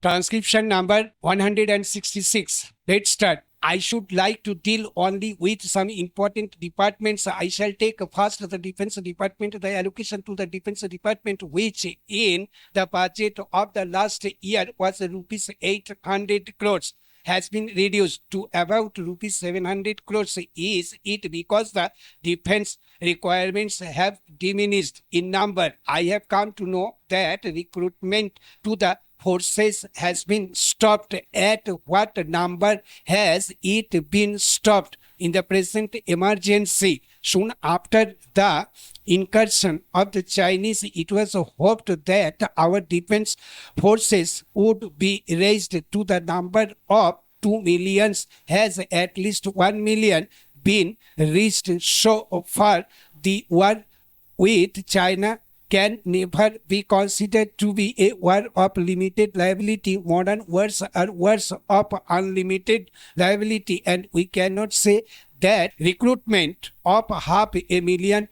Transcription number 166. Let's start. I should like to deal only with some important departments. I shall take first the defense department, the allocation to the defense department, which in the budget of the last year was rupees 800 crores, has been reduced to about rupees 700 crores. Is it because the defense requirements have diminished in number? I have come to know that recruitment to the forces has been stopped. At what number has it been stopped in the present emergency? Soon after the incursion of the Chinese, it was hoped that our defense forces would be raised to the number of 2 million. Has at least 1 million been reached so far? The war with China can never be considered to be a war of limited liability. Modern wars are wars of unlimited liability, and we cannot say that recruitment of 500,000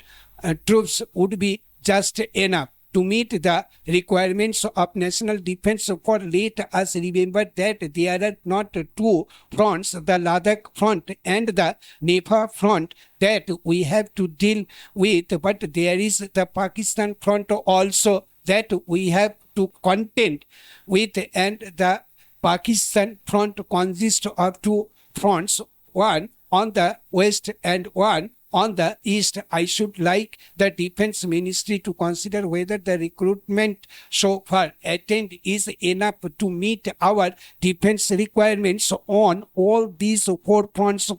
troops would be just enough to meet the requirements of national defense. For let us remember that there are not two fronts, the Ladakh front and the Nepal front, that we have to deal with, but there is the Pakistan front also that we have to contend with, and the Pakistan front consists of two fronts, one on the west and one on the east. I should like the defense ministry to consider whether the recruitment so far attained is enough to meet our defense requirements on all these four fronts.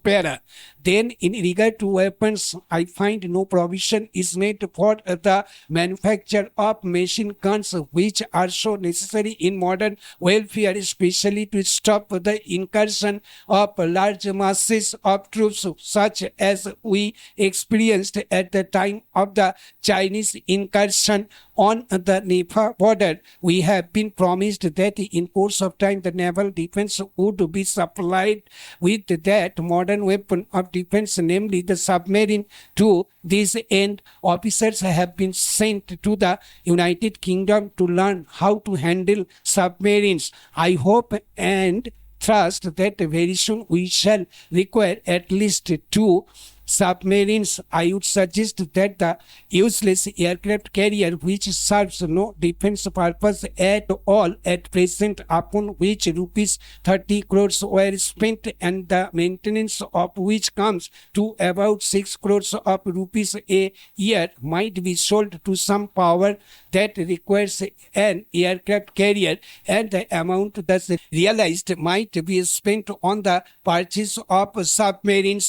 Then in regard to weapons, I find no provision is made for the manufacture of machine guns, which are so necessary in modern warfare, especially to stop the incursion of large masses of troops such as we experienced at the time of the Chinese incursion on the Nepal border. We have been promised that in course of time the naval defense would be supplied with that modern weapon of defense, namely the submarine. To this end, officers have been sent to the United Kingdom to learn how to handle submarines. I hope and trust that very soon we shall require at least two submarines. I would suggest that the useless aircraft carrier which serves no defense purpose at all at present, upon which rupees 30 crores were spent and the maintenance of which comes to about 6 crores of rupees a year, might be sold to some power that requires an aircraft carrier, and the amount thus realized might be spent on the purchase of submarines.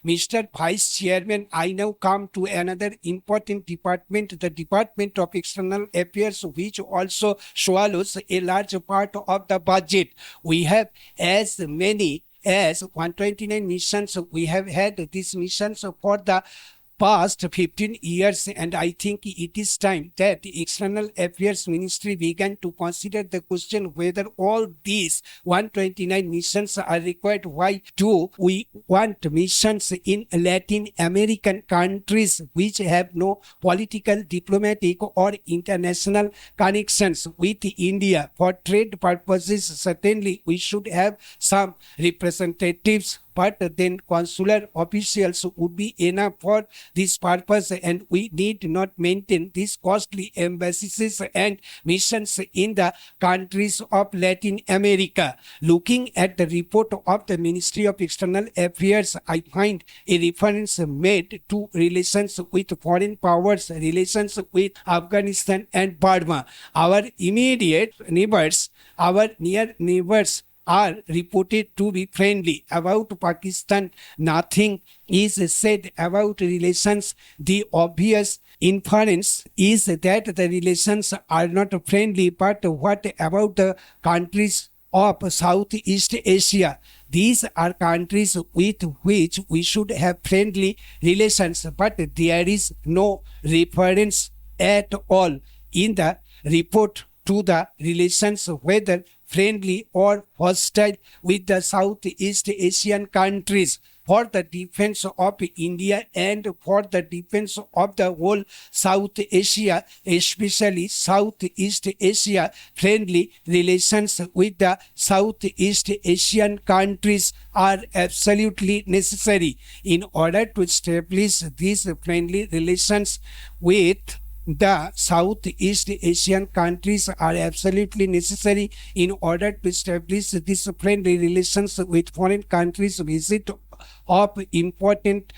Mr. Vice Chairman, I now come to another important department, the Department of External Affairs, which also swallows a large part of the budget. We have as many as 129 missions. We have had these missions for the past 15 years, and I think it is time that the External Affairs Ministry began to consider the question whether all these 129 missions are required. Why do we want missions in Latin American countries which have no political, diplomatic or international connections with India? For trade purposes, certainly we should have some representatives, but then consular officials would be enough for this purpose, and we need not maintain these costly embassies and missions in the countries of Latin America. Looking at the report of the Ministry of External Affairs, I find a reference made to relations with foreign powers, relations with Afghanistan and Burma. Our immediate neighbors, our near neighbors, are reported to be friendly. About Pakistan, nothing is said about relations. The obvious inference is that the relations are not friendly, but what about the countries of Southeast Asia? These are countries with which we should have friendly relations, but there is no reference at all in the report to the relations, whether friendly or hostile, with the Southeast Asian countries. for the defense of India and for the defense of the whole South Asia, especially Southeast Asia. Friendly relations with the Southeast Asian countries are absolutely necessary. In order to establish these friendly relations with the Southeast Asian countries are absolutely necessary. In order to establish these friendly relations with foreign countries, visit of important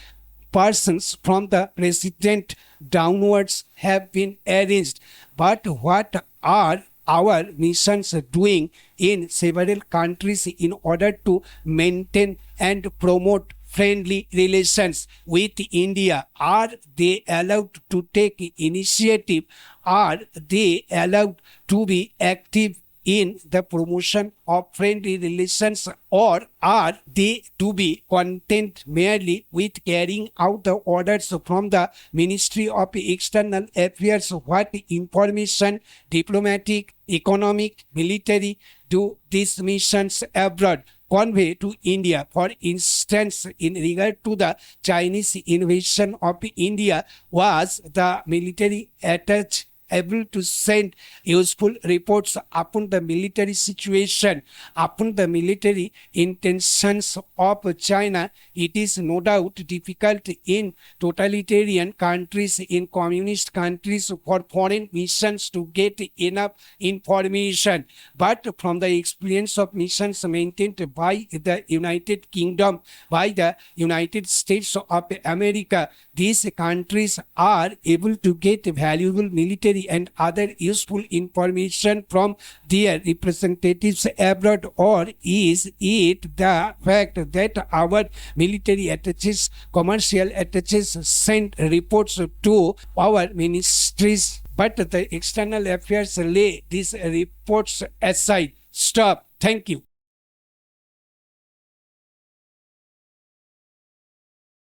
persons from the president downwards have been arranged. But what are our missions doing in several countries in order to maintain and promote friendly relations with India? Are they allowed to take initiative? Are they allowed to be active in the promotion of friendly relations, or are they to be content merely with carrying out the orders from the Ministry of External Affairs? What information, diplomatic, economic, military, do these missions abroad convey to India? For instance, in regard to the Chinese invasion of India, was the military attache able to send useful reports upon the military situation, upon the military intentions of China? It is no doubt difficult in totalitarian countries, in communist countries, for foreign missions to get enough information. But from the experience of missions maintained by the United Kingdom, by the United States of America, these countries are able to get valuable military and other useful information from their representatives abroad? Or is it the fact that our military attaches, commercial attaches, send reports to our ministries, but the external affairs lay these reports aside? Stop. Thank you.